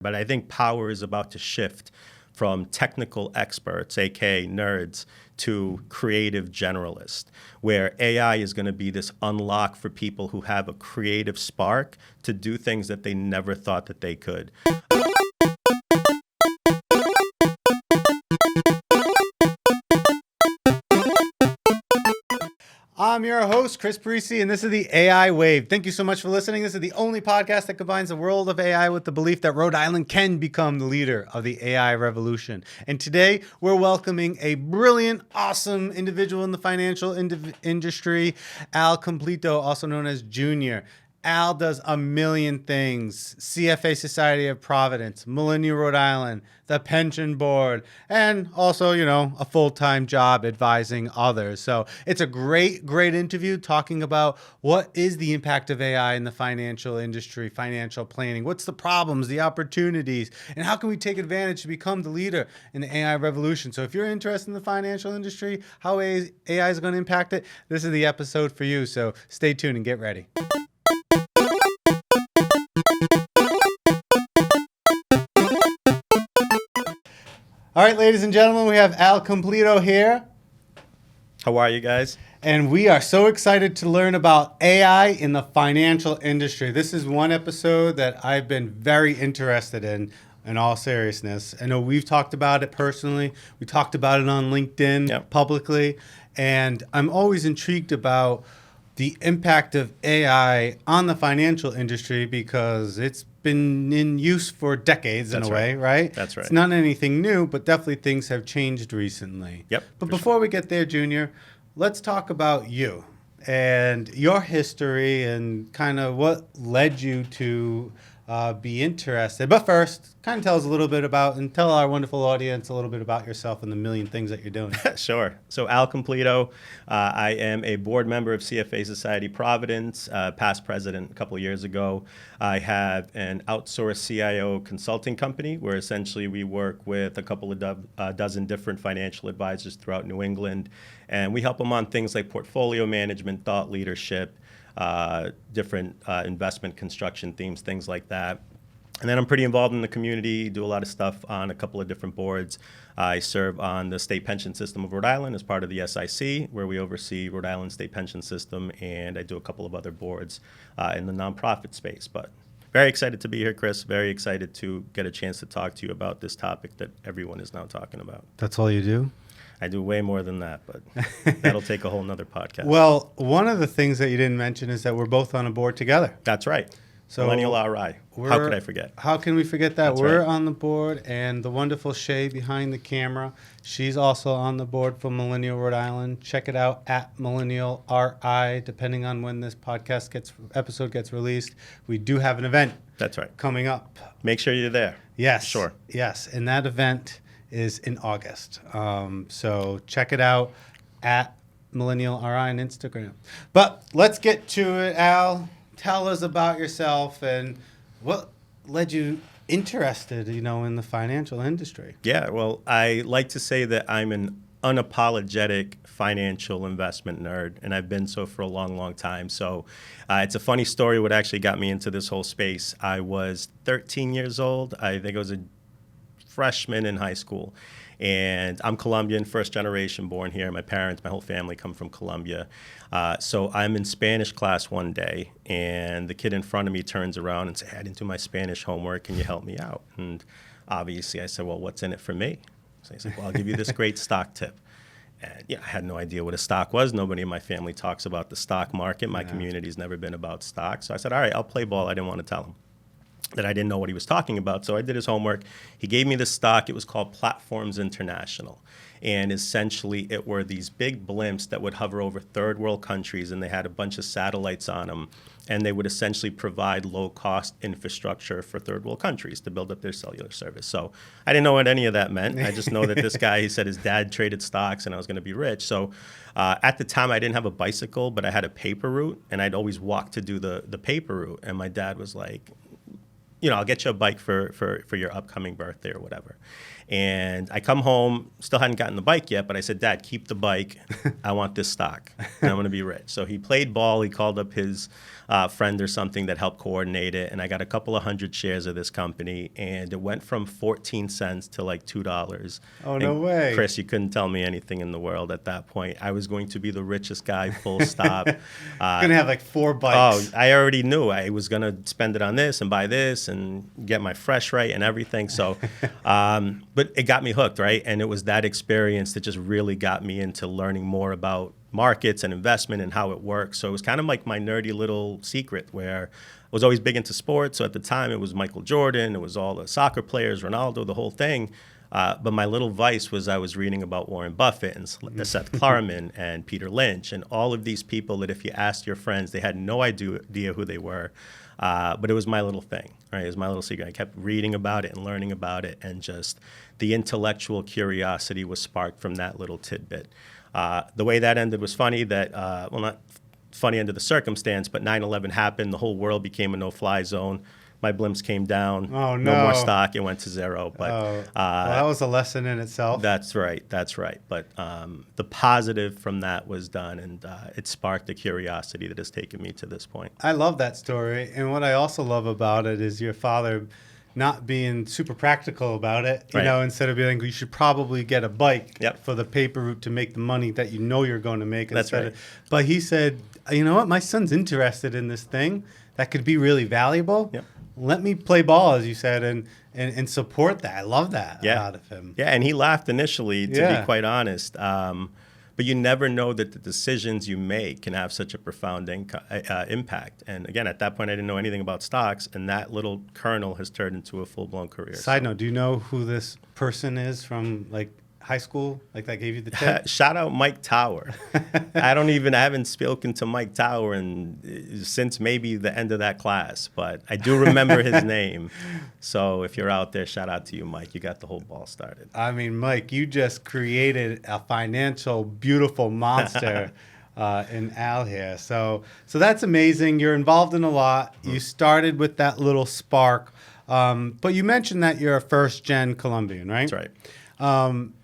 But I think power is about to shift from technical experts, aka nerds, to creative generalists, where AI is going to be this unlock for people who have a creative spark to do things that they never thought that they could. I'm your host, Chris Parisi, and this is the AI Wave. Thank you so much for listening. This is the only podcast that combines the world of AI with the belief that Rhode Island can become the leader of the AI revolution. And today, we're welcoming a brilliant, awesome individual in the financial industry, Cumplido, also known as Junior. Al does a million things: CFA Society of Providence, Millennial Rhode Island, the Pension Board, and also, a full-time job advising others. So it's a great interview talking about what is the impact of AI in the financial industry, financial planning, what's the problems, the opportunities, and how can we take advantage to become the leader in the AI revolution. So if you're interested in the financial industry, how AI is going to impact it, this is the episode for you. So stay tuned and get ready. All right, ladies and gentlemen, we have Cumplido here. How are you guys? And we are so excited to learn about AI in the financial industry. This is one episode that I've been very interested in all seriousness. I know we've talked about it personally. We talked about it on LinkedIn publicly. And I'm always intrigued about the impact of AI on the financial industry because it's been in use for decades in a way, right? That's right. It's not anything new, but definitely things have changed recently. Yep. But before we get there, Junior, let's talk about you and your history and kind of what led you to be interested. But first, kind of tell us a little bit about, and tell our wonderful audience a little bit about yourself and the million things that you're doing. Sure. So Cumplido, I am a board member of CFA Society Providence, past president a couple of years ago. I have an outsourced CIO consulting company where essentially we work with a couple of dozen different financial advisors throughout New England, and we help them on things like portfolio management, thought leadership, different investment construction themes, things like that. And then I'm pretty involved in the community, do a lot of stuff on a couple of different boards. I serve on the state pension system of Rhode Island as part of the SIC, where we oversee Rhode Island state pension system, and I do a couple of other boards in the nonprofit space. But very excited to be here, Chris. Very excited to get a chance to talk to you about this topic that everyone is now talking about. That's all you do? I do way more than that, but that'll take a whole nother podcast. Well, one of the things that you didn't mention is that we're both on a board together. That's right. So Millennial RI. How could I forget? How can we forget that? That's we're right. on the board, and the wonderful Shay behind the camera, she's also on the board for Millennial Rhode Island. Check it out at Millennial RI, depending on when this episode gets released. We do have an event. That's right. Coming up. Make sure you're there. Yes. Sure. Yes, and that event is in August. So check it out at Millennial RI on Instagram. But let's get to it, Al. Tell us about yourself and what led you interested, in the financial industry. Yeah, well, I like to say that I'm an unapologetic financial investment nerd, and I've been so for a long, long time. So it's a funny story what actually got me into this whole space. I was 13 years old. I think I was a freshman in high school. And I'm Colombian, first generation, born here. My parents, my whole family come from Colombia. So I'm in Spanish class one day, and the kid in front of me turns around and says, "I didn't do my Spanish homework. Can you help me out?" And obviously I said, "Well, what's in it for me?" So he said, "Well, I'll give you this great stock tip." And I had no idea what a stock was. Nobody in my family talks about the stock market. My community's never been about stocks. So I said, all right, I'll play ball. I didn't want to tell him that I didn't know what he was talking about. So I did his homework. He gave me this stock. It was called Platforms International. And essentially, it were these big blimps that would hover over third world countries, and they had a bunch of satellites on them. And they would essentially provide low-cost infrastructure for third world countries to build up their cellular service. So I didn't know what any of that meant. I just know that this guy, he said his dad traded stocks and I was going to be rich. So at the time, I didn't have a bicycle, but I had a paper route, and I'd always walk to do the paper route. And my dad was like, I'll get you a bike for your upcoming birthday or whatever. And I come home, still hadn't gotten the bike yet, but I said, Dad, keep the bike. I want this stock, and I'm going to be rich. So he played ball. He called up his friend or something that helped coordinate it, and I got a couple of hundred shares of this company, and it went from 14 cents to like $2. Oh, no way. Chris, you couldn't tell me anything in the world at that point. I was going to be the richest guy, full stop. Going to have like 4 bikes. Oh, I already knew I was going to spend it on this and buy this and get my fresh right and everything. So, but it got me hooked, right? And it was that experience that just really got me into learning more about markets and investment and how it works. So it was kind of like my nerdy little secret where I was always big into sports. So at the time, it was Michael Jordan. It was all the soccer players, Ronaldo, the whole thing. But my little vice was I was reading about Warren Buffett and Seth Klarman and Peter Lynch and all of these people that if you asked your friends, they had no idea who they were. But it was my little thing, right? It was my little secret. I kept reading about it and learning about it, and just the intellectual curiosity was sparked from that little tidbit. The way that ended was funny that, well, not funny under the circumstance, but 9/11 happened. The whole world became a no-fly zone. My blimps came down. Oh, no. No more stock. It went to zero. But well, that was a lesson in itself. That's right. But the positive from that was done, and it sparked the curiosity that has taken me to this point. I love that story. And what I also love about it is your father not being super practical about it, you Right. know, instead of being, you should probably get a bike Yep. for the paper route to make the money that you know you're going to make. That's right. But he said, you know what, my son's interested in this thing that could be really valuable. Yep. Let me play ball, as you said, and support that. I love that out of him. Yeah, and he laughed initially, to Yeah. be quite honest. But you never know that the decisions you make can have such a profound impact. And again, at that point, I didn't know anything about stocks, and that little kernel has turned into a full-blown career. Side note, do you know who this person is from, like, high school, like that gave you the tip? Shout out Mike Tower. I haven't spoken to Mike Tower since maybe the end of that class, but I do remember his name. So if you're out there, shout out to you, Mike. You got the whole ball started. I mean, Mike, you just created a financial, beautiful monster in Al here. So that's amazing. You're involved in a lot. You started with that little spark, but you mentioned that you're a first-gen Colombian, right? That's right.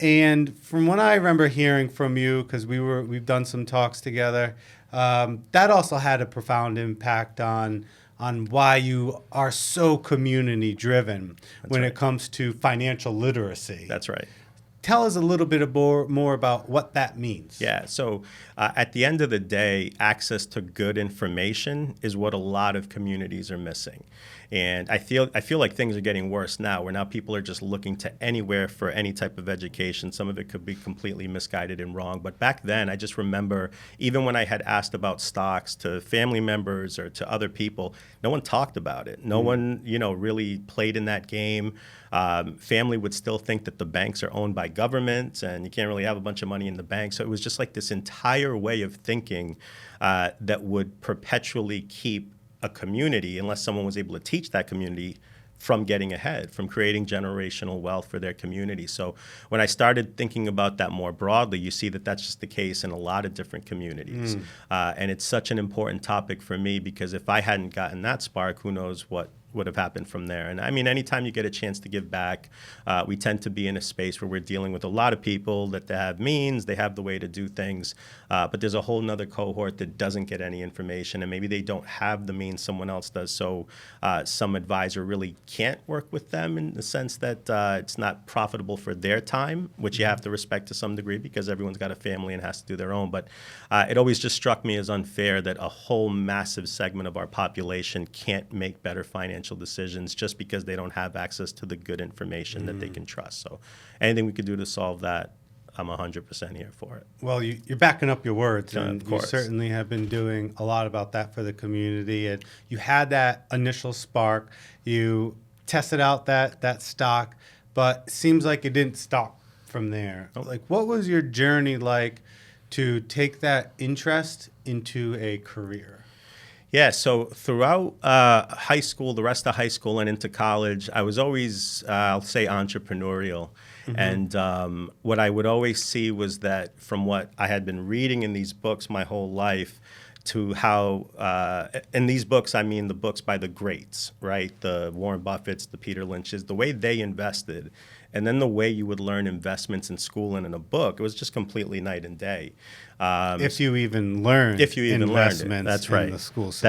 And from what I remember hearing from you, because we've done some talks together, that also had a profound impact on why you are so community driven when it comes to financial literacy. That's right. Tell us a little bit more about what that means. Yeah. So at the end of the day, access to good information is what a lot of communities are missing. And I feel like things are getting worse now, where now people are just looking to anywhere for any type of education. Some of it could be completely misguided and wrong. But back then, I just remember, even when I had asked about stocks to family members or to other people, no one talked about it. No one, really played in that game. Family would still think that the banks are owned by government, and you can't really have a bunch of money in the bank. So it was just like this entire way of thinking that would perpetually keep a community, unless someone was able to teach that community, from getting ahead, from creating generational wealth for their community. So when I started thinking about that more broadly, you see that that's just the case in a lot of different communities. And it's such an important topic for me, because if I hadn't gotten that spark, who knows what would have happened from there. And I mean, anytime you get a chance to give back, we tend to be in a space where we're dealing with a lot of people that they have means, they have the way to do things, but there's a whole nother cohort that doesn't get any information, and maybe they don't have the means someone else does. So some advisor really can't work with them, in the sense that it's not profitable for their time, which you have to respect to some degree, because everyone's got a family and has to do their own. But it always just struck me as unfair that a whole massive segment of our population can't make better financial decisions just because they don't have access to the good information that they can trust. So anything we could do to solve that, I'm 100% here for it. Well, you're backing up your words, and of you course. certainly have been doing a lot about that for the community. And you had that initial spark. You tested out that stock, but it seems like it didn't stop from there. Like, what was your journey like to take that interest into a career? Yeah, so throughout high school, the rest of high school and into college, I was always, I'll say, entrepreneurial. And what I would always see was that from what I had been reading in these books my whole life, to how, in these books, I mean the books by the greats, right? The Warren Buffetts, the Peter Lynch's, the way they invested, and then the way you would learn investments in school and in a book, it was just completely night and day. If you even learn investments that's right. in the school system.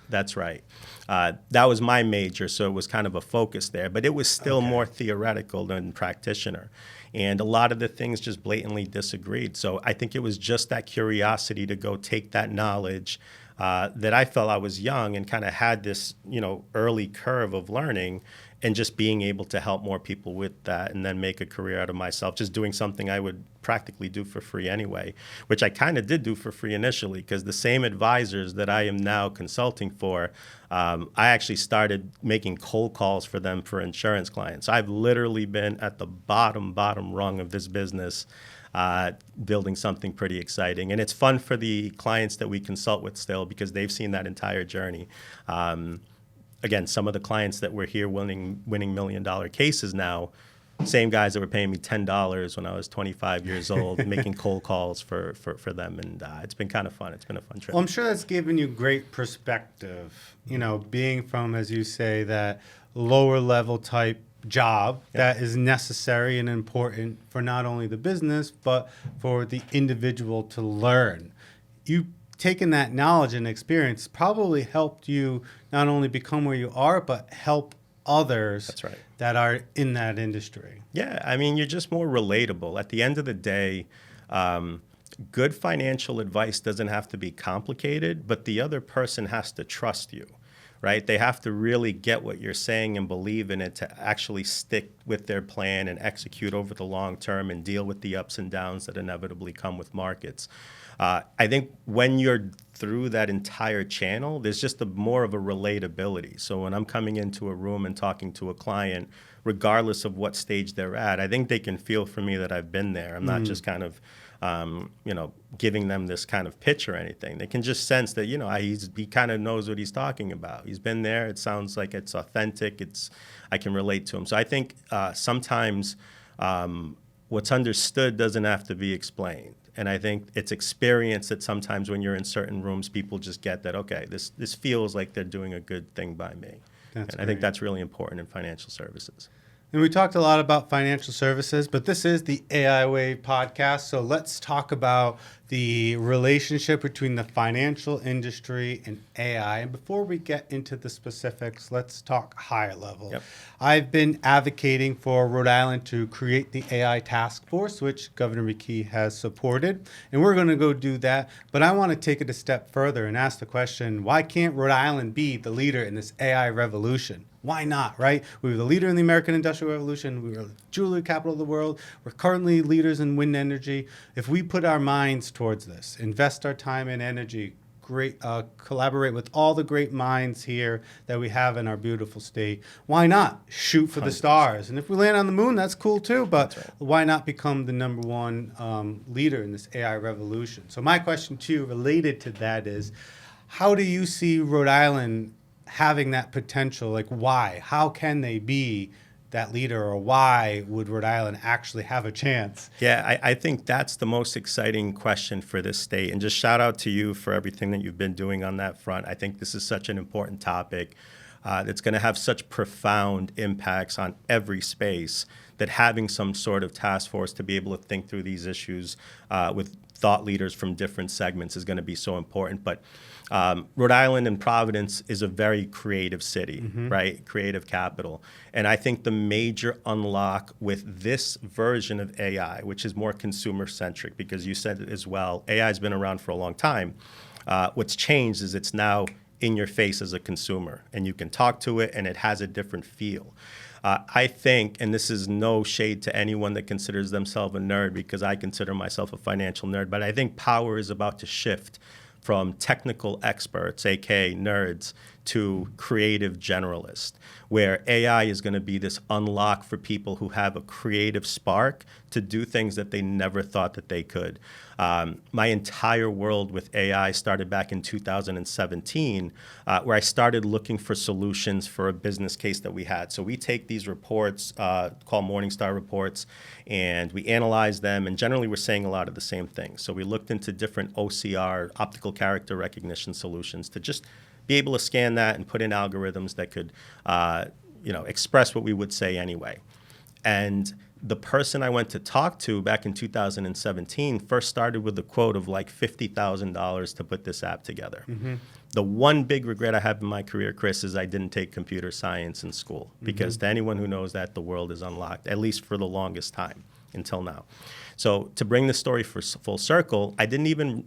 That's right. That was my major, so it was kind of a focus there, but it was still more theoretical than practitioner. And a lot of the things just blatantly disagreed. So I think it was just that curiosity to go take that knowledge that I felt I was young and kind of had this, early curve of learning and just being able to help more people with that and then make a career out of myself, just doing something I would practically do for free anyway, which I kind of did do for free initially because the same advisors that I am now consulting for, I actually started making cold calls for them for insurance clients. I've literally been at the bottom rung of this business, building something pretty exciting. And it's fun for the clients that we consult with still because they've seen that entire journey. Again, some of the clients that were here winning $1 million cases now, same guys that were paying me $10 when I was 25 years old, making cold calls for them. And it's been kind of fun. It's been a fun trip. Well, I'm sure that's given you great perspective, being from, as you say, that lower level type job that is necessary and important for not only the business, but for the individual to learn. You taking that knowledge and experience probably helped you not only become where you are, but help others that are in that industry. Yeah, I mean, you're just more relatable. At the end of the day, good financial advice doesn't have to be complicated, but the other person has to trust you, right? They have to really get what you're saying and believe in it to actually stick with their plan and execute over the long term and deal with the ups and downs that inevitably come with markets. I think when you're through that entire channel, there's just more of a relatability. So when I'm coming into a room and talking to a client, regardless of what stage they're at, I think they can feel for me that I've been there. I'm not just kind of, giving them this kind of pitch or anything. They can just sense that, he kind of knows what he's talking about. He's been there. It sounds like it's authentic. I can relate to him. So I think sometimes what's understood doesn't have to be explained. And I think it's experience that sometimes when you're in certain rooms, people just get that, okay, this feels like they're doing a good thing by me. I think that's really important in financial services. And we talked a lot about financial services, but this is the AI Wave podcast. So let's talk about the relationship between the financial industry and AI. And before we get into the specifics, let's talk higher level. Yep. I've been advocating for Rhode Island to create the AI task force, which Governor McKee has supported. And we're going to go do that. But I want to take it a step further and ask the question, why can't Rhode Island be the leader in this AI revolution? Why not, right? We were the leader in the American Industrial Revolution. We were the jewelry capital of the world. We're currently leaders in wind energy. If we put our minds towards this, invest our time and energy, collaborate with all the great minds here that we have in our beautiful state, why not shoot for the stars? And if we land on the moon, that's cool too, but why not become the number one leader in this AI revolution? So my question to you related to that is, how do you see Rhode Island having that potential? Like, why? How can they be that leader, or why would Rhode Island actually have a chance? Yeah, I think that's the most exciting question for this state. And just shout out to you for everything that you've been doing on that front. I think this is such an important topic that's going to have such profound impacts on every space that having some sort of task force to be able to think through these issues with thought leaders from different segments is going to be so important. But Rhode Island and Providence is a very creative city, right? Creative capital. And I think the major unlock with this version of AI, which is more consumer-centric, because you said it as well, AI has been around for a long time. What's changed is it's now in your face as a consumer, and you can talk to it, and it has a different feel. I think, and this is no shade to anyone that considers themselves a nerd, because I consider myself a financial nerd, but I think power is about to shift from technical experts, aka nerds, to creative generalist, where AI is going to be this unlock for people who have a creative spark to do things that they never thought that they could. My entire world with AI started back in 2017, where I started looking for solutions for a business case that we had. So we take these reports, called Morningstar reports, and we analyze them, and generally we're saying a lot of the same things. So we looked into different OCR, optical character recognition solutions, to just be able to scan that and put in algorithms that could express what we would say anyway. And the person I went to talk to back in 2017 first started with a quote of like $50,000 to put this app together. Mm-hmm. The one big regret I have in my career, Chris, is I didn't take computer science in school, because to anyone who knows that, the world is unlocked, at least for the longest time until now. So to bring the story for full circle, I didn't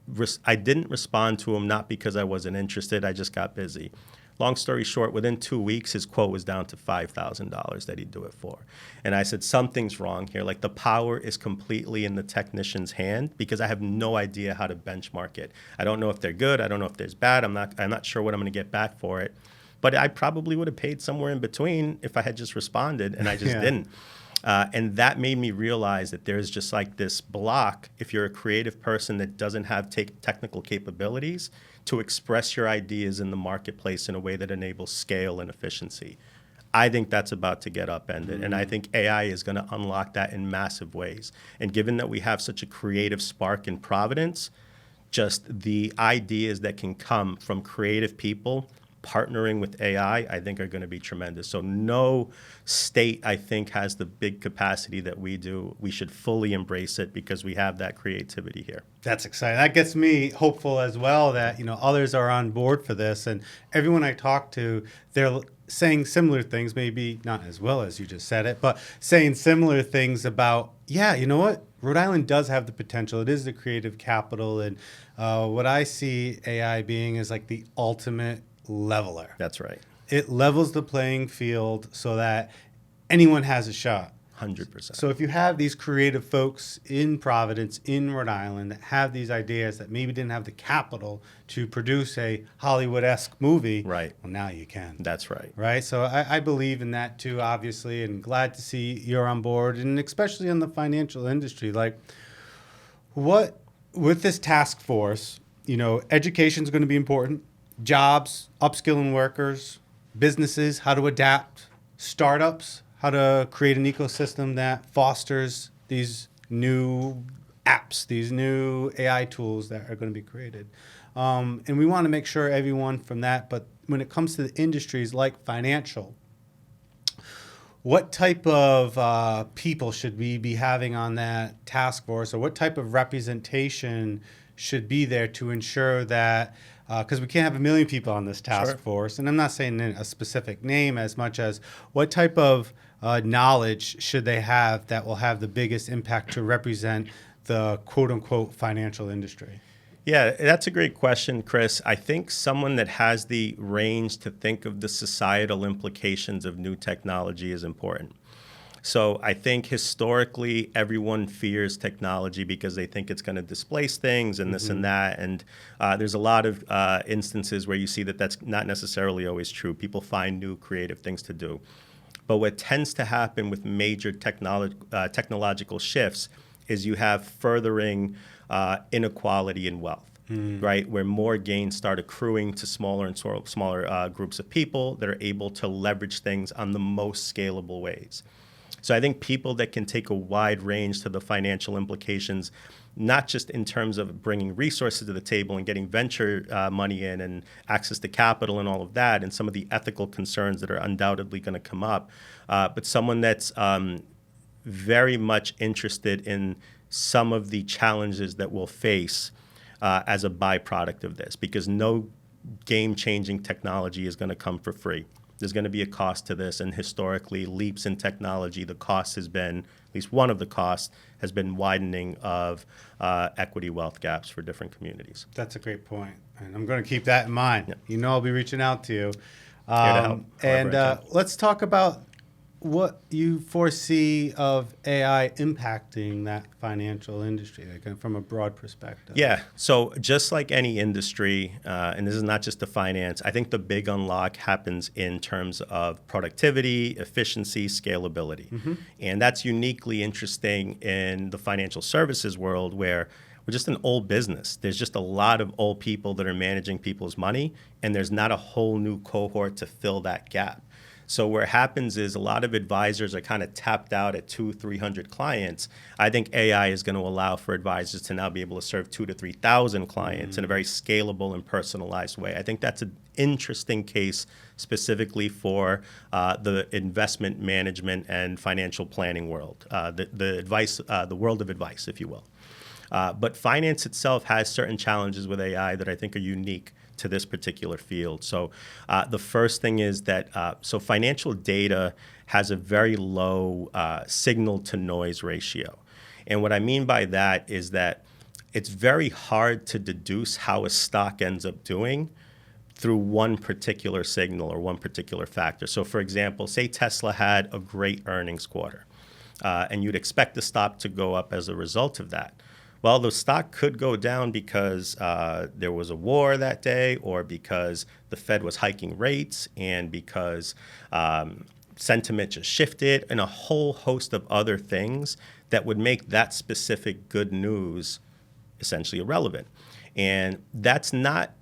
respond to him, not because I wasn't interested, I just got busy. Long story short, within 2 weeks, his quote was down to $5,000 that he'd do it for. And I said, something's wrong here. Like, the power is completely in the technician's hand, because I have no idea how to benchmark it. I don't know if they're good. I don't know if there's bad. I'm not sure what I'm going to get back for it. But I probably would have paid somewhere in between if I had just responded, and I just didn't. And that made me realize that there's just like this block, if you're a creative person that doesn't have technical capabilities, to express your ideas in the marketplace in a way that enables scale and efficiency. I think that's about to get upended. And I think AI is going to unlock that in massive ways. And given that we have such a creative spark in Providence, just the ideas that can come from creative people partnering with AI, I think, are going to be tremendous. So no state, I think, has the big capacity that we do. We should fully embrace it, because we have that creativity here. That's exciting. That gets me hopeful as well, that others are on board for this. And everyone I talk to, they're saying similar things, maybe not as well as you just said it, but saying similar things about, you know what? Rhode Island does have the potential. It is the creative capital. And what I see AI being is like the ultimate leveler. That's right. It levels the playing field so that anyone has a shot. 100%. So if you have these creative folks in Providence, in Rhode Island, that have these ideas that maybe didn't have the capital to produce a Hollywood-esque movie, right? Well, now you can. That's right. Right? So I believe in that too, obviously, and glad to see you're on board, and especially in the financial industry. Like, what, with this task force, education is going to be important. Jobs, upskilling workers, businesses, how to adapt, startups, how to create an ecosystem that fosters these new apps, these new AI tools that are going to be created. And we want to make sure everyone from that, but when it comes to the industries like financial, what type of people should we be having on that task force, or what type of representation should be there to ensure that, because we can't have 1 million people on this task force, and I'm not saying a specific name as much as what type of knowledge should they have that will have the biggest impact to represent the quote-unquote financial industry? Yeah, that's a great question, Chris. I think someone that has the range to think of the societal implications of new technology is important. So I think historically everyone fears technology because they think it's going to displace things and this and that. And there's a lot of instances where you see that that's not necessarily always true. People find new creative things to do. But what tends to happen with major technological shifts is you have furthering inequality in wealth, right? Where more gains start accruing to smaller and smaller groups of people that are able to leverage things on the most scalable ways. So I think people that can take a wide range to the financial implications, not just in terms of bringing resources to the table and getting venture money in and access to capital and all of that, and some of the ethical concerns that are undoubtedly going to come up, but someone that's very much interested in some of the challenges that we'll face as a byproduct of this, because no game-changing technology is going to come for free. There's going to be a cost to this, and historically, leaps in technology, the cost has been, at least one of the costs, has been widening of equity wealth gaps for different communities. That's a great point, and I'm going to keep that in mind. Yep. I'll be reaching out to you. Here to help, and let's talk about what you foresee of AI impacting that financial industry, like from a broad perspective? Yeah. So just like any industry, and this is not just the finance, I think the big unlock happens in terms of productivity, efficiency, scalability. And that's uniquely interesting in the financial services world where we're just an old business. There's just a lot of old people that are managing people's money, and there's not a whole new cohort to fill that gap. So where it happens is a lot of advisors are kind of tapped out at 200-300 clients. I think AI is going to allow for advisors to now be able to serve 2,000 to 3,000 clients in a very scalable and personalized way. I think that's an interesting case specifically for the investment management and financial planning world, the world of advice, if you will. But finance itself has certain challenges with AI that I think are unique to this particular field. So the first thing is that so financial data has a very low signal to noise ratio. And what I mean by that is that it's very hard to deduce how a stock ends up doing through one particular signal or one particular factor. So for example, say Tesla had a great earnings quarter, and you'd expect the stock to go up as a result of that. Well, the stock could go down because there was a war that day, or because the Fed was hiking rates, and because sentiment just shifted, and a whole host of other things that would make that specific good news essentially irrelevant. And that's not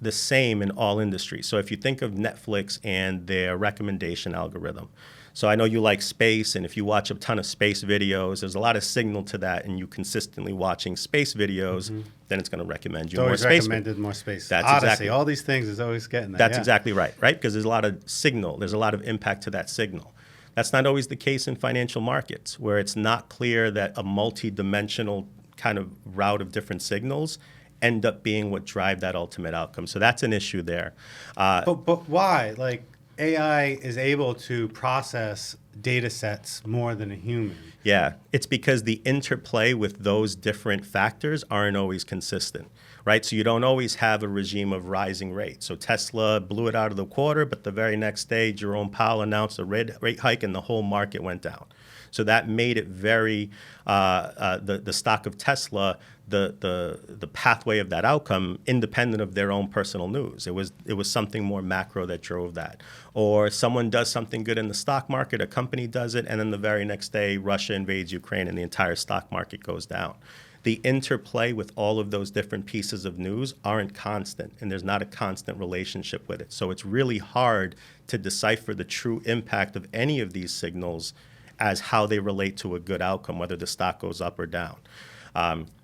the same in all industries. So if you think of Netflix and their recommendation algorithm, so I know you like space, and if you watch a ton of space videos, there's a lot of signal to that, and you consistently watching space videos, then it's going to recommend you more space. Always recommended more space. That's Odyssey, exactly. all these things is always getting that. That's exactly right? Because there's a lot of signal, there's a lot of impact to that signal. That's not always the case in financial markets, where it's not clear that a multi-dimensional kind of route of different signals end up being what drive that ultimate outcome. So that's an issue there. But why? Like, AI is able to process data sets more than a human. Yeah, it's because the interplay with those different factors aren't always consistent, right? So you don't always have a regime of rising rates. So Tesla blew it out of the quarter, but the very next day, Jerome Powell announced a rate hike and the whole market went down. So that made it very, the stock of Tesla, the pathway of that outcome, independent of their own personal news. It was something more macro that drove that. Or someone does something good in the stock market, a company does it, and then the very next day, Russia invades Ukraine and the entire stock market goes down. The interplay with all of those different pieces of news aren't constant, and there's not a constant relationship with it. So it's really hard to decipher the true impact of any of these signals as how they relate to a good outcome, whether the stock goes up or down.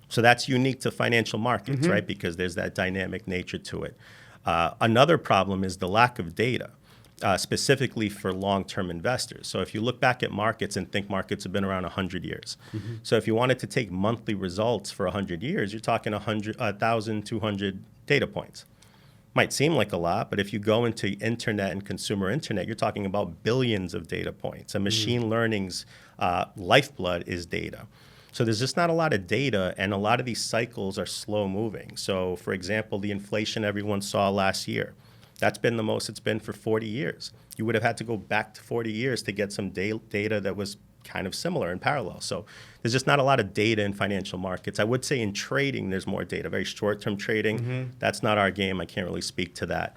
So that's unique to financial markets, right? Because there's that dynamic nature to it. Another problem is the lack of data, specifically for long-term investors. So if you look back at markets and think markets have been around 100 years. So if you wanted to take monthly results for 100 years, you're talking 1,200 data points. Might seem like a lot, but if you go into internet and consumer internet, you're talking about billions of data points. And machine learning's lifeblood is data. So there's just not a lot of data, and a lot of these cycles are slow moving. So for example, the inflation everyone saw last year, that's been the most it's been for 40 years. You would have had to go back to 40 years to get some data that was kind of similar in parallel. So there's just not a lot of data in financial markets. I would say in trading, there's more data, very short-term trading. That's not our game. I can't really speak to that.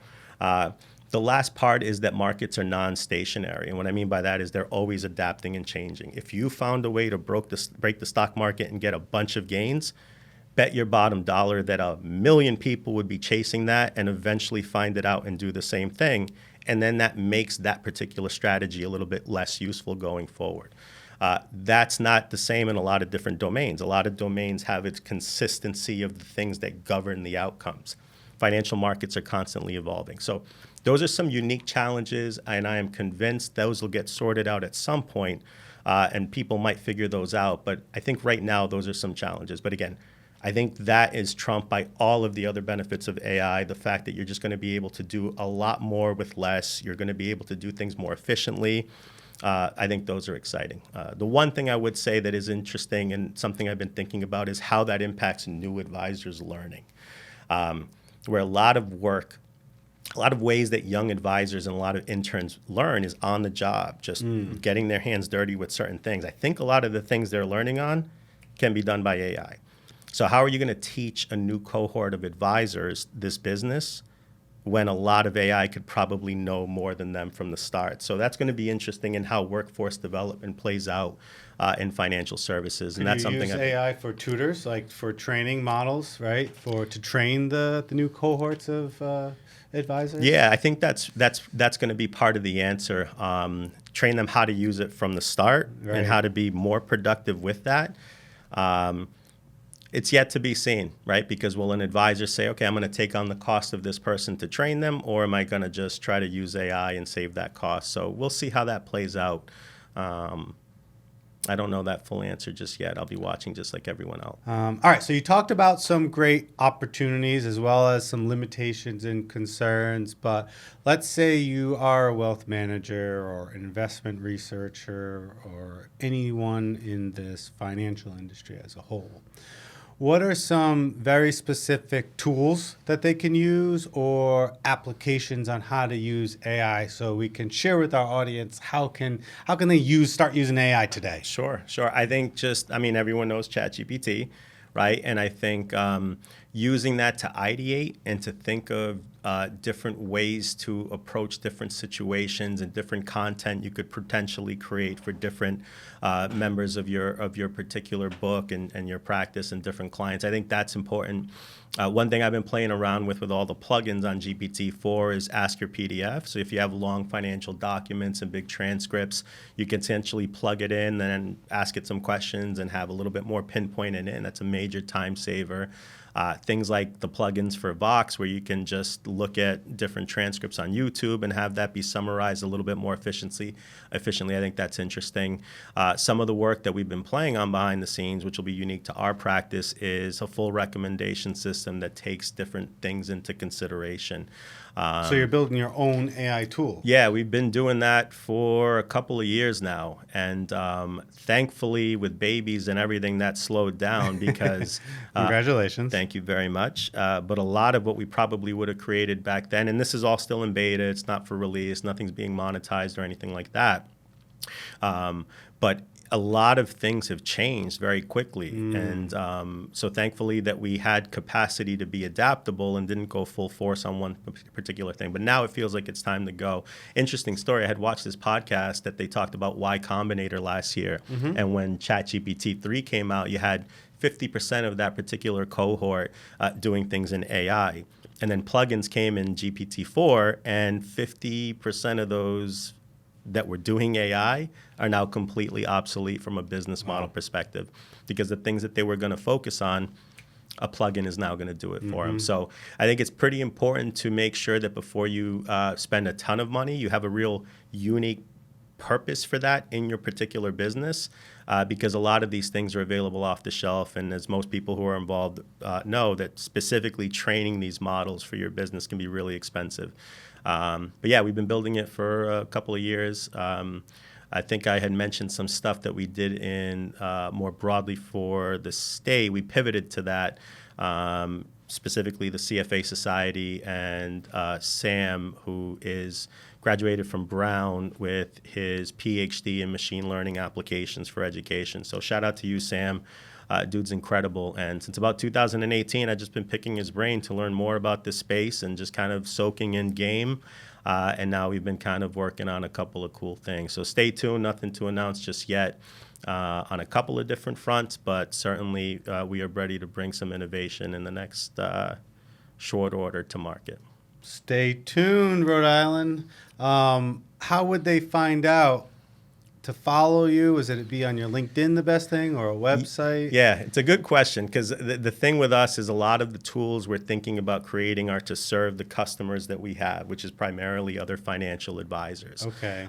The last part is that markets are non-stationary. And what I mean by that is they're always adapting and changing. If you found a way to break the stock market and get a bunch of gains, bet your bottom dollar that 1 million people would be chasing that and eventually find it out and do the same thing. And then that makes that particular strategy a little bit less useful going forward. That's not the same in a lot of different domains. A lot of domains have its consistency of the things that govern the outcomes. Financial markets are constantly evolving. So those are some unique challenges, and I am convinced those will get sorted out at some point, and people might figure those out. But I think right now those are some challenges. But again, I think that is trumped by all of the other benefits of AI, the fact that you're just going to be able to do a lot more with less. You're going to be able to do things more efficiently. I think those are exciting. The one thing I would say that is interesting and something I've been thinking about is how that impacts new advisors' learning, where a lot of work a lot of ways that young advisors and a lot of interns learn is on the job, just getting their hands dirty with certain things. I think a lot of the things they're learning on can be done by AI. So how are you going to teach a new cohort of advisors this business when a lot of AI could probably know more than them from the start? So that's going to be interesting in how workforce development plays out in financial services. And that's Can you something use AI for tutors, like for training models, right? To train the new cohorts of advisors? Yeah, I think that's going to be part of the answer. Train them how to use it from the start Right. and how to be more productive with that. It's yet to be seen, right? Because will an advisor say, okay, I'm going to take on the cost of this person to train them, or am I going to just try to use AI and save that cost? So we'll see how that plays out. I don't know that full answer just yet. I'll be watching just like everyone else. All right, so you talked about some great opportunities as well as some limitations and concerns, but let's say you are a wealth manager or investment researcher or anyone in this financial industry as a whole. What are some very specific tools that they can use or applications on how to use AI so we can share with our audience how can they start using AI today? Sure. I think everyone knows ChatGPT, right? And I think using that to ideate and to think of different ways to approach different situations and different content you could potentially create for different members of your particular book and your practice and different clients. I think that's important. One thing I've been playing around with all the plugins on GPT-4 is Ask Your PDF. So if you have long financial documents and big transcripts, you can essentially plug it in and ask it some questions and have a little bit more pinpointed in. That's a major time saver. Things like the plugins for Vox, where you can just look at different transcripts on YouTube and have that be summarized a little bit more efficiently. I think that's interesting. Some of the work that we've been playing on behind the scenes, which will be unique to our practice, is a full recommendation system that takes different things into consideration. So you're building your own AI tool. Yeah, we've been doing that for a couple of years now. And thankfully, with babies and everything, that slowed down because... Congratulations. Thank you very much. But a lot of what we probably would have created back then, and this is all still in beta, it's not for release, nothing's being monetized or anything like that. But a lot of things have changed very quickly. And so thankfully that we had capacity to be adaptable and didn't go full force on one particular thing. But now it feels like it's time to go. Interesting story. I had watched this podcast that they talked about Y Combinator last year. And when ChatGPT 3 came out, you had 50% of that particular cohort doing things in AI. And then plugins came in GPT-4, and 50% of those that were doing AI are now completely obsolete from a business model perspective, because the things that they were going to focus on, a plugin is now going to do it for them. So I think it's pretty important to make sure that before you spend a ton of money, you have a real unique purpose for that in your particular business, because a lot of these things are available off the shelf. And as most people who are involved know, that specifically training these models for your business can be really expensive. But yeah, we've been building it for a couple of years. I think I had mentioned some stuff that we did in more broadly for the state. We pivoted to that, specifically the CFA Society, and Sam, who is graduated from Brown with his PhD in machine learning applications for education. So shout out to you, Sam. Dude's incredible. And since about 2018, I've just been picking his brain to learn more about this space and just kind of soaking in game. And now we've been kind of working on a couple of cool things. So stay tuned, nothing to announce just yet on a couple of different fronts, but certainly we are ready to bring some innovation in the next short order to market. Stay tuned, Rhode Island. How would they find out to follow you? Is it be on your LinkedIn the best thing, or a website? Yeah, it's a good question, because the thing with us is a lot of the tools we're thinking about creating are to serve the customers that we have, which is primarily other financial advisors. Okay.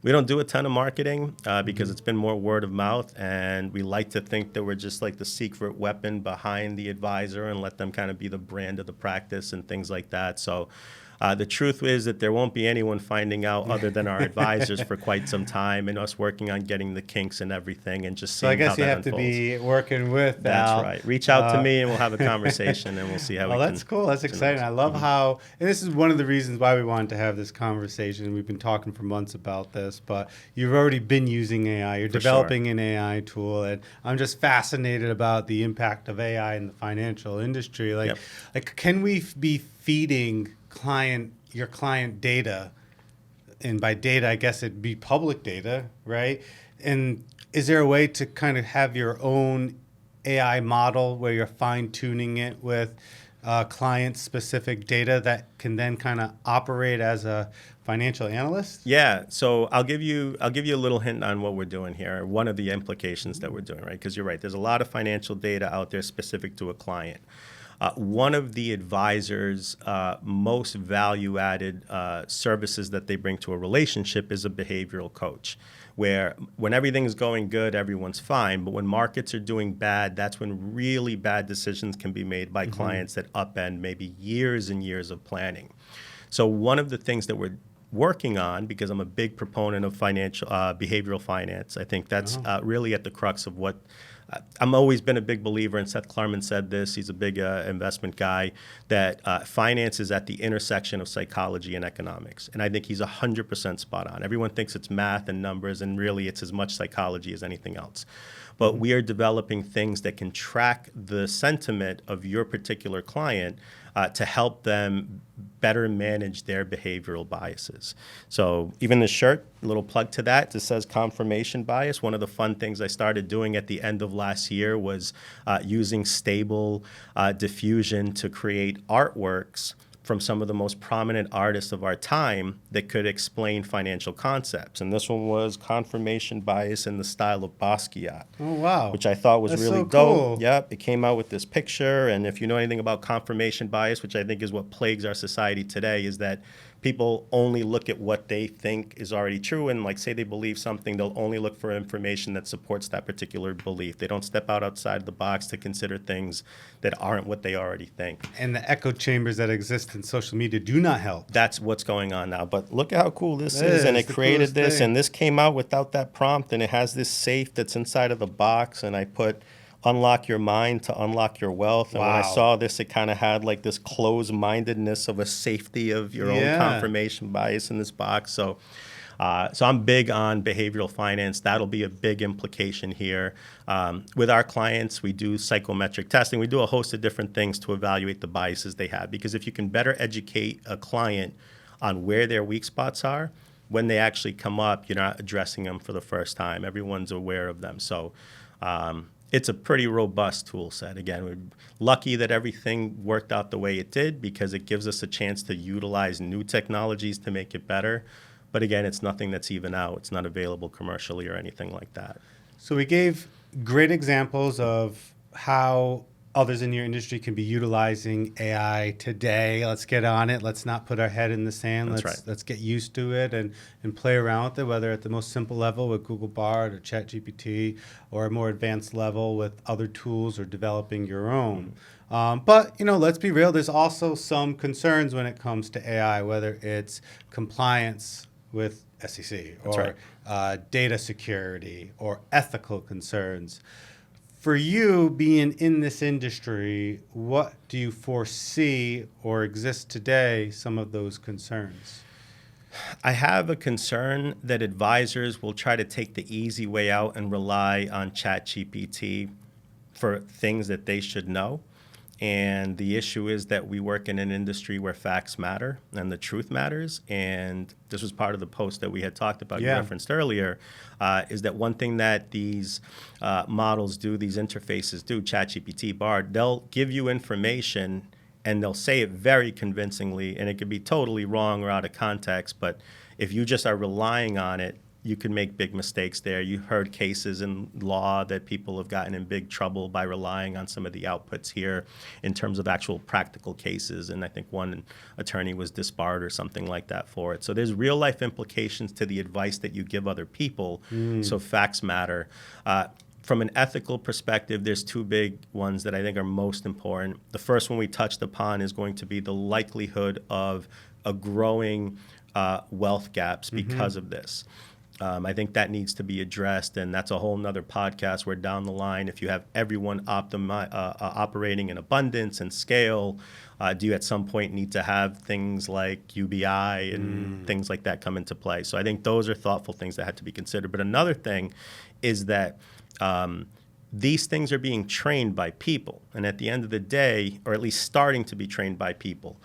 We don't do a ton of marketing because it's been more word of mouth, and we like to think that we're just like the secret weapon behind the advisor and let them kind of be the brand of the practice and things like that. So The truth is that there won't be anyone finding out other than our advisors for quite some time, and us working on getting the kinks and everything, and just So I seeing how guess you that have unfolds. to be working with That's Al. right. Reach out to me, and we'll have a conversation, and we'll see how Oh, we can. that's cool. That's exciting. I love how, and this is one of the reasons why we wanted to have this conversation. We've been talking for months about this, but you've already been using AI. You're For developing an AI tool, and I'm just fascinated about the impact of AI in the financial industry. Like, Yep. like, can we be feeding your client data? And by data, I guess it'd be public data, right? And is there a way to kind of have your own AI model where you're fine tuning it with client-specific data that can then kind of operate as a financial analyst? Yeah, so I'll give you a little hint on what we're doing here. One of the implications that we're doing, right? Because you're right, there's a lot of financial data out there specific to a client. One of the advisors' most value-added services that they bring to a relationship is a behavioral coach, where when everything's going good, everyone's fine. But when markets are doing bad, that's when really bad decisions can be made by clients that upend maybe years and years of planning. So one of the things that we're working on, because I'm a big proponent of financial behavioral finance, I think that's really at the crux of what I'm always been a big believer, and Seth Klarman said this, he's a big investment guy, that finance is at the intersection of psychology and economics. And I think he's 100% spot on. Everyone thinks it's math and numbers, and really it's as much psychology as anything else. But we are developing things that can track the sentiment of your particular client to help them better manage their behavioral biases. So even the shirt, a little plug to that, just says confirmation bias. One of the fun things I started doing at the end of last year was using stable diffusion to create artworks from some of the most prominent artists of our time that could explain financial concepts. And this one was confirmation bias in the style of Basquiat. Oh, wow. Which I thought was That's really so dope. cool. Yep, it came out with this picture. And if you know anything about confirmation bias, which I think is what plagues our society today, is that people only look at what they think is already true. And like say they believe something, they'll only look for information that supports that particular belief. They don't step outside the box to consider things that aren't what they already think. And the echo chambers that exist in social media do not help. That's what's going on now. But look at how cool this It is. And is it the created coolest this. thing. And this came out without that prompt. And it has this safe that's inside of the box. And I put unlock your mind to unlock your wealth. And when I Wow. saw this, it kind of had like this closed-mindedness of a safety of your own confirmation bias in this box. So I'm big on behavioral finance. That'll be a big implication here. With our clients, we do psychometric testing. We do a host of different things to evaluate the biases they have. Because if you can better educate a client on where their weak spots are, when they actually come up, you're not addressing them for the first time. Everyone's aware of them. So it's a pretty robust tool set. Again, we're lucky that everything worked out the way it did because it gives us a chance to utilize new technologies to make it better. But again, it's nothing that's even out. It's not available commercially or anything like that. So we gave great examples of how others in your industry can be utilizing AI today. Let's get on it. Let's not put our head in the sand. That's let's right. let's get used to it and play around with it, whether at the most simple level with Google Bard or ChatGPT or a more advanced level with other tools or developing your own. But, let's be real. There's also some concerns when it comes to AI, whether it's compliance with SEC That's or data security or ethical concerns. For you being in this industry, what do you foresee or exist today some of those concerns? I have a concern that advisors will try to take the easy way out and rely on ChatGPT for things that they should know. And the issue is that we work in an industry where facts matter and the truth matters. And this was part of the post that we had talked about, you referenced earlier, is that one thing that these models do, these interfaces do, ChatGPT, Bard, they'll give you information and they'll say it very convincingly, and it could be totally wrong or out of context. But if you just are relying on it, you can make big mistakes there. You heard cases in law that people have gotten in big trouble by relying on some of the outputs here in terms of actual practical cases. And I think one attorney was disbarred or something like that for it. So there's real life implications to the advice that you give other people. So facts matter. From an ethical perspective, there's two big ones that I think are most important. The first one we touched upon is going to be the likelihood of a growing wealth gaps because of this. I think that needs to be addressed, and that's a whole nother podcast where down the line, if you have everyone operating in abundance and scale, do you at some point need to have things like UBI and things like that come into play? So I think those are thoughtful things that had to be considered. But another thing is that these things are being trained by people. And at the end of the day, or at least starting to be trained by people,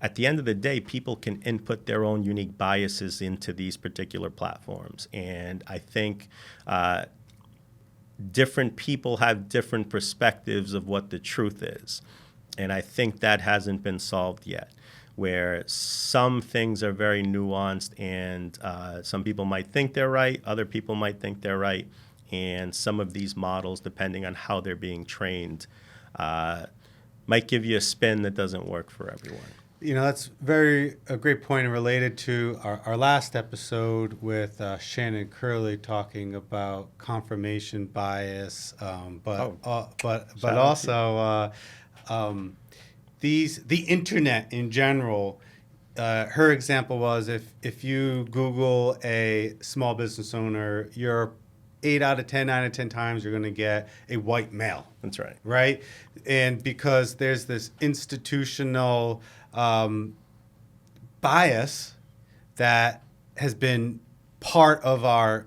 at the end of the day, people can input their own unique biases into these particular platforms. And I think different people have different perspectives of what the truth is. And I think that hasn't been solved yet, where some things are very nuanced and some people might think they're right, other people might think they're right. And some of these models, depending on how they're being trained, might give you a spin that doesn't work for everyone. You know, that's a great point, and related to our last episode with Shannon Curley talking about confirmation bias, but also the internet in general. Her example was if you Google a small business owner, you're 8 out of 10 times you're going to get a white male. That's right. Right? And because there's this institutional bias that has been part of our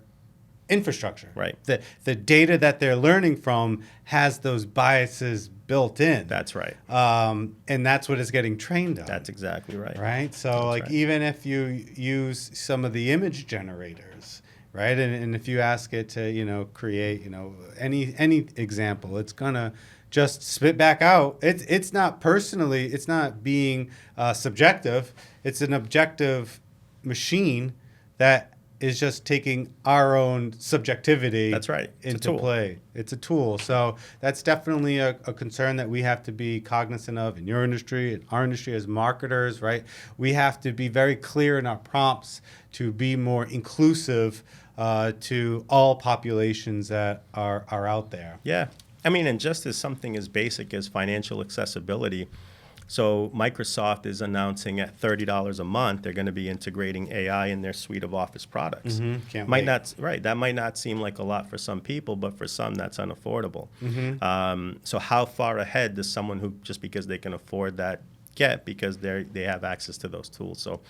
infrastructure. Right. The data that they're learning from has those biases built in. That's right. And that's what it's getting trained on. That's exactly right. Right? So That's like right. even if you use some of the image generators, right? And if you ask it to, create, any example, it's gonna just spit back out. It's not being subjective. It's an objective machine that is just taking our own subjectivity. That's right. Into play. It's a tool. So that's definitely a concern that we have to be cognizant of in your industry, in our industry as marketers, right? We have to be very clear in our prompts to be more inclusive to all populations that are out there. Yeah. I mean, and just as something as basic as financial accessibility, so Microsoft is announcing at $30 a month, they're going to be integrating AI in their suite of Office products. Can't wait. That might not seem like a lot for some people, but for some, that's unaffordable. So how far ahead does someone who, just because they can afford that, get because they have access to those tools? So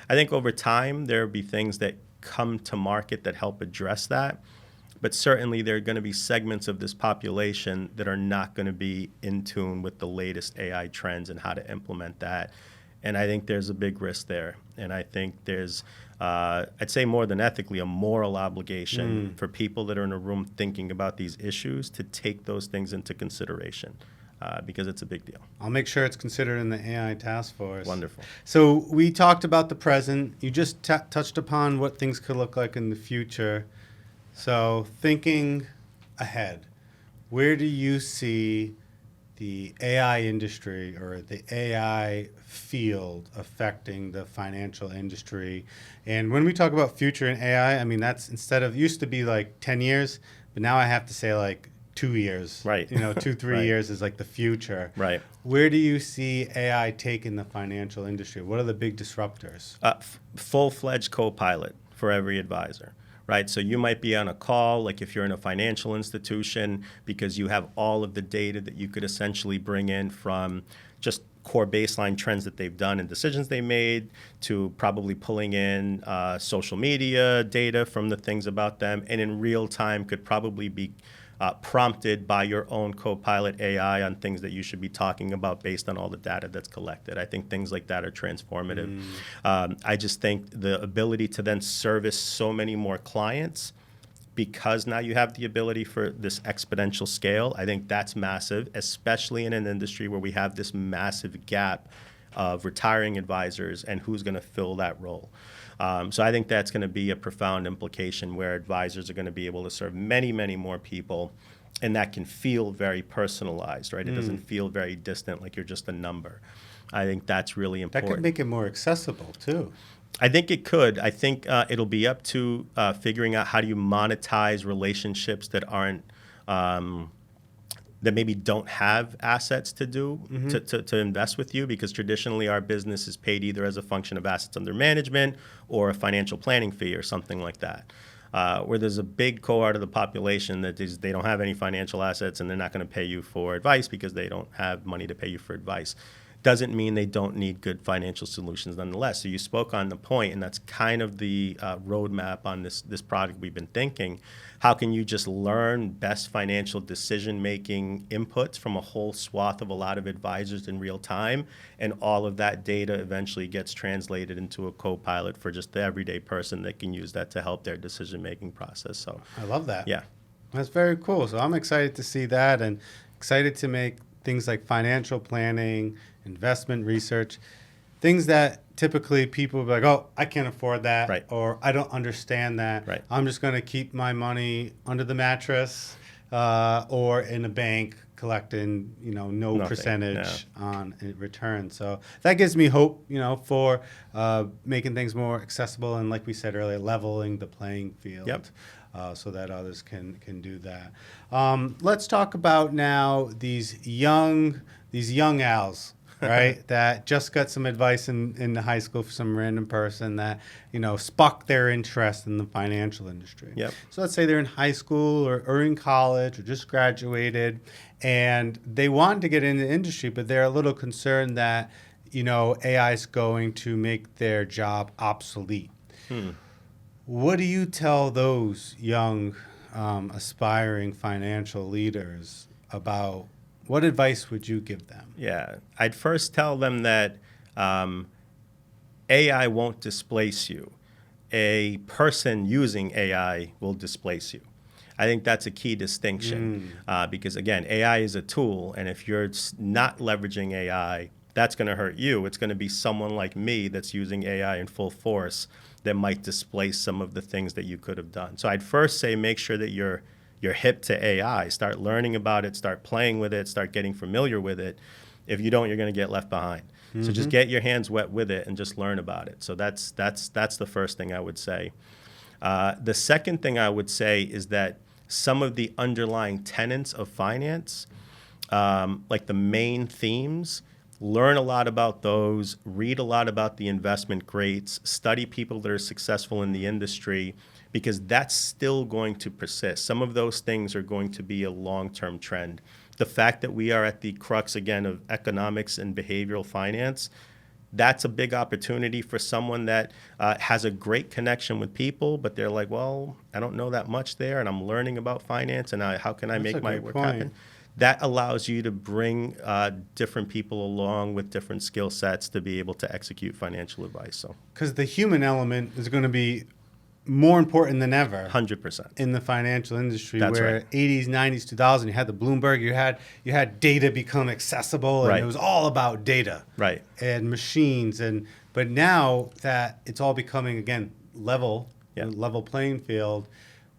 I think over time, there'll be things that come to market that help address that. But certainly there are going to be segments of this population that are not going to be in tune with the latest AI trends and how to implement that. And I think there's a big risk there. And I think there's, I'd say more than ethically, a moral obligation for people that are in a room thinking about these issues to take those things into consideration. Because it's a big deal. I'll make sure it's considered in the AI task force. Wonderful. So we talked about the present. You just touched upon what things could look like in the future. So thinking ahead, where do you see the AI industry or the AI field affecting the financial industry? And when we talk about future in AI, I mean, that's used to be like 10 years, but now I have to say like 2 years. Right. 2-3 Right. years is like the future. Right. Where do you see AI taking the financial industry? What are the big disruptors? Full-fledged Copilot for every advisor. Right, so you might be on a call, like if you're in a financial institution, because you have all of the data that you could essentially bring in from just core baseline trends that they've done and decisions they made, to probably pulling in social media data from the things about them, and in real time could probably be prompted by your own Copilot AI on things that you should be talking about based on all the data that's collected. I think things like that are transformative. I just think the ability to then service so many more clients, because now you have the ability for this exponential scale, I think that's massive, especially in an industry where we have this massive gap of retiring advisors and who's going to fill that role. So I think that's going to be a profound implication where advisors are going to be able to serve many, many more people, and that can feel very personalized, right? It doesn't feel very distant, like you're just a number. I think that's really important. That could make it more accessible too. I think it could. I think it'll be up to figuring out how do you monetize relationships that aren't that maybe don't have assets to do to invest with you, because traditionally our business is paid either as a function of assets under management or a financial planning fee or something like that. Where there's a big cohort of the population that they don't have any financial assets and they're not going to pay you for advice because they don't have money to pay you for advice. Doesn't mean they don't need good financial solutions nonetheless. So you spoke on the point, and that's kind of the roadmap on this product we've been thinking. How can you just learn best financial decision-making inputs from a whole swath of a lot of advisors in real time, and all of that data eventually gets translated into a Copilot for just the everyday person that can use that to help their decision-making process. So I love that. Yeah. That's very cool. So I'm excited to see that, and excited to make things like financial planning, investment research, things that typically people will be like, oh, I can't afford that, Right. or I don't understand that. Right. I'm just going to keep my money under the mattress or in a bank collecting, no Nothing. percentage on return. So that gives me hope, for making things more accessible, and like we said earlier, leveling the playing field. Yep. So that others can do that. Let's talk about now these young owls, right? That just got some advice in the high school for some random person that sparked their interest in the financial industry. Yep. So let's say they're in high school or in college or just graduated, and they want to get into the industry, but they're a little concerned that AI is going to make their job obsolete. What do you tell those young, aspiring financial leaders about? What advice would you give them? Yeah, I'd first tell them that AI won't displace you. A person using AI will displace you. I think that's a key distinction because, again, AI is a tool, and if you're not leveraging AI, that's going to hurt you. It's going to be someone like me that's using AI in full force that might displace some of the things that you could have done. So I'd first say make sure that you're hip to AI. Start learning about it, start playing with it, start getting familiar with it. If you don't, you're going to get left behind. So just get your hands wet with it and just learn about it. So that's the first thing I would say. The second thing I would say is that some of the underlying tenets of finance, like the main themes, learn a lot about those, read a lot about the investment greats, study people that are successful in the industry, because that's still going to persist. Some of those things are going to be a long-term trend. The fact that we are at the crux, again, of economics and behavioral finance, that's a big opportunity for someone that has a great connection with people, but they're like, well, I don't know that much there, and I'm learning about finance, and how can I make my work happen? That allows you to bring different people along with different skill sets to be able to execute financial advice. So, because the human element is going to be more important than ever 100% in the financial industry. That's where right. 80s, 90s, 2000, you had the Bloomberg, you had data become accessible, and Right. it was all about data, Right. and machines, but now that it's all becoming again level playing field,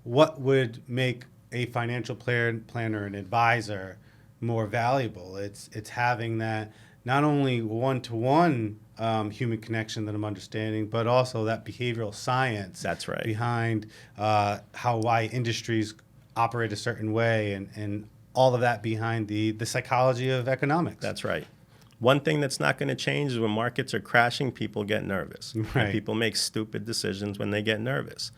what would make a financial planner and advisor more valuable? It's having that not only one-to-one human connection that I'm understanding, but also that behavioral science. That's right. Behind why industries operate a certain way, and all of that behind the psychology of economics. That's right. One thing that's not going to change is when markets are crashing, people get nervous. Right. And people make stupid decisions when they get nervous.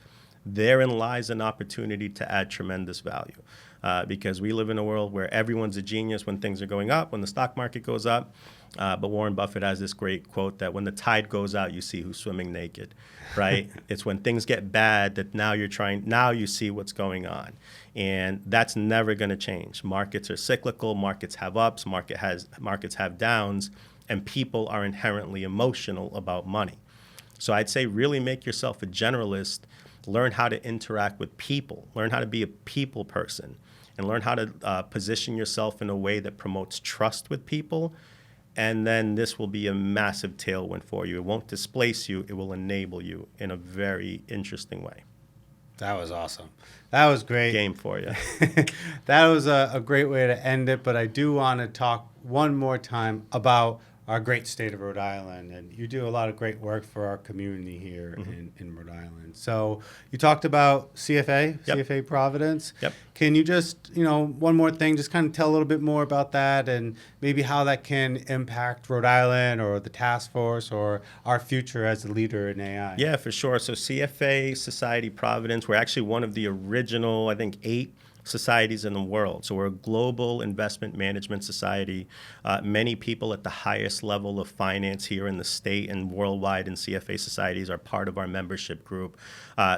Therein lies an opportunity to add tremendous value because we live in a world where everyone's a genius when things are going up, when the stock market goes up. But Warren Buffett has this great quote that when the tide goes out, you see who's swimming naked, right? It's when things get bad that now you see what's going on. And that's never going to change. Markets are cyclical, markets have ups, markets have downs, and people are inherently emotional about money. So I'd say really make yourself a generalist, learn how to interact with people, learn how to be a people person, and learn how to position yourself in a way that promotes trust with people. And then this will be a massive tailwind for you. It won't displace you. It will enable you in a very interesting way. That was awesome. That was great. Game for you. That was a great way to end it. But I do want to talk one more time about our great state of Rhode Island, and you do a lot of great work for our community here in Rhode Island. So you talked about CFA, Yep. CFA Providence. Yep. Can you just, one more thing, just kind of tell a little bit more about that and maybe how that can impact Rhode Island or the task force or our future as a leader in AI? Yeah, for sure. So CFA Society Providence, we're actually one of the original, I think, 8 societies in the world. So we're a global investment management society. Many people at the highest level of finance here in the state and worldwide in CFA societies are part of our membership group.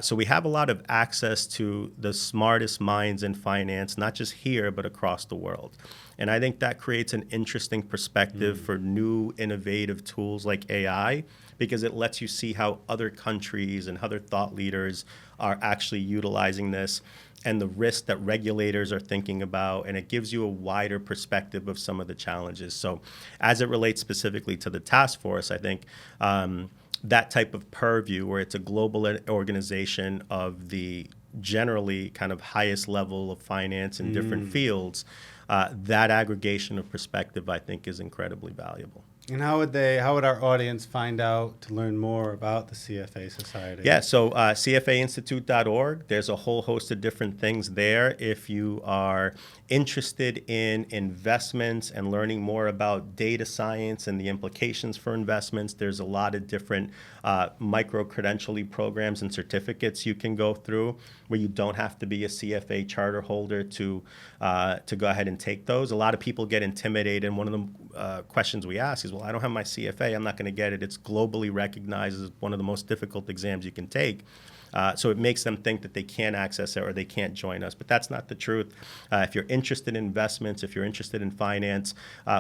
So we have a lot of access to the smartest minds in finance, not just here, but across the world. And I think that creates an interesting perspective for new innovative tools like AI, because it lets you see how other countries and other thought leaders are actually utilizing this and the risk that regulators are thinking about, and it gives you a wider perspective of some of the challenges. So as it relates specifically to the task force, I think that type of purview, where it's a global organization of the generally kind of highest level of finance in different fields, that aggregation of perspective, I think, is incredibly valuable. And how would our audience find out to learn more about the CFA Society? Yeah, so cfainstitute.org, there's a whole host of different things there. If you are interested in investments and learning more about data science and the implications for investments, there's a lot of different micro-credentialing programs and certificates you can go through where you don't have to be a CFA charter holder to go ahead and take those. A lot of people get intimidated, and one of the questions we ask is, well, I don't have my CFA, I'm not going to get it. It's globally recognized as one of the most difficult exams you can take. So it makes them think that they can't access it or they can't join us. But that's not the truth. If you're interested in investments, if you're interested in finance,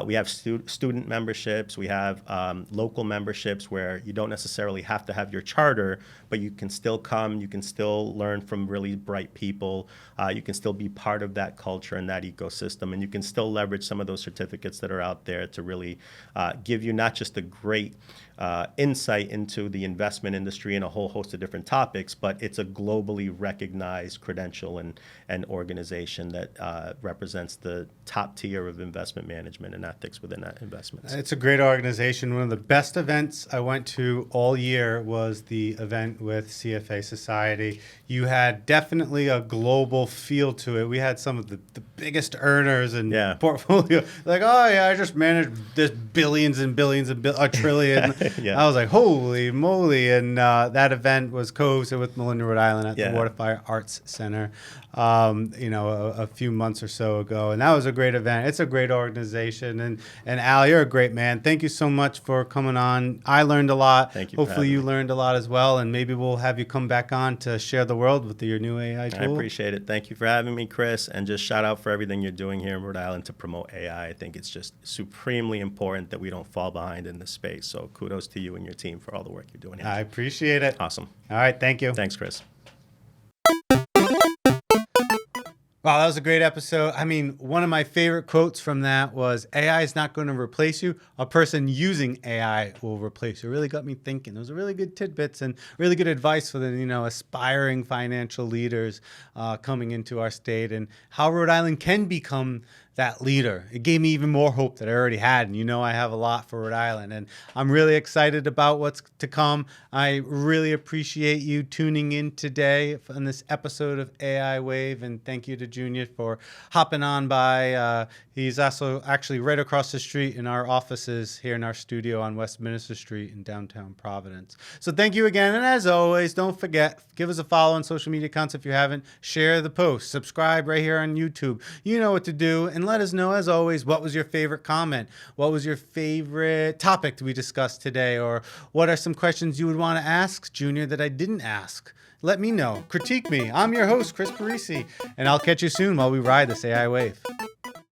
we have student memberships. We have local memberships where you don't necessarily have to have your charter, but you can still come. You can still learn from really bright people. You can still be part of that culture and that ecosystem. And you can still leverage some of those certificates that are out there to really give you not just a great insight into the investment industry and a whole host of different topics, but it's a globally recognized credential and organization that represents the top tier of investment management and ethics within that investments. It's a great organization. One of the best events I went to all year was the event with CFA Society. You had definitely a global feel to it. We had some of the biggest earners and portfolio. Like, oh yeah, I just managed this billions and billions and a trillion. I was like, holy moly. And that event was co-hosted with Melinda, Rhode Island at the Waterfire Arts Center, a few months or so ago. And that was a great event. It's a great organization. And Al, you're a great man. Thank you so much for coming on. I learned a lot. Thank you. Hopefully you learned a lot as well. And maybe we'll have you come back on to share the world with your new AI tool. I appreciate it. Thank you for having me, Chris. And just shout out for everything you're doing here in Rhode Island to promote AI. I think it's just supremely important that we don't fall behind in this space. So kudos to you and your team for all the work you're doing here. I appreciate it. Awesome. All right. Thank you. Thanks, Chris. Wow, that was a great episode. I mean, one of my favorite quotes from that was, AI is not going to replace you. A person using AI will replace you. It really got me thinking. Those are really good tidbits and really good advice for the aspiring financial leaders coming into our state, and how Rhode Island can become that leader. It gave me even more hope that I already had. And I have a lot for Rhode Island, and I'm really excited about what's to come. I really appreciate you tuning in today on this episode of AI Wave, and thank you to Junior for hopping on by. He's also actually right across the street in our offices here in our studio on Westminster Street in downtown Providence. So thank you again. And as always, don't forget, give us a follow on social media accounts if you haven't. Share the post. Subscribe right here on YouTube. You know what to do. And let us know, as always, what was your favorite comment? What was your favorite topic we discussed today? Or what are some questions you would want to ask Junior that I didn't ask? Let me know. Critique me. I'm your host, Chris Parisi. And I'll catch you soon while we ride this AI wave.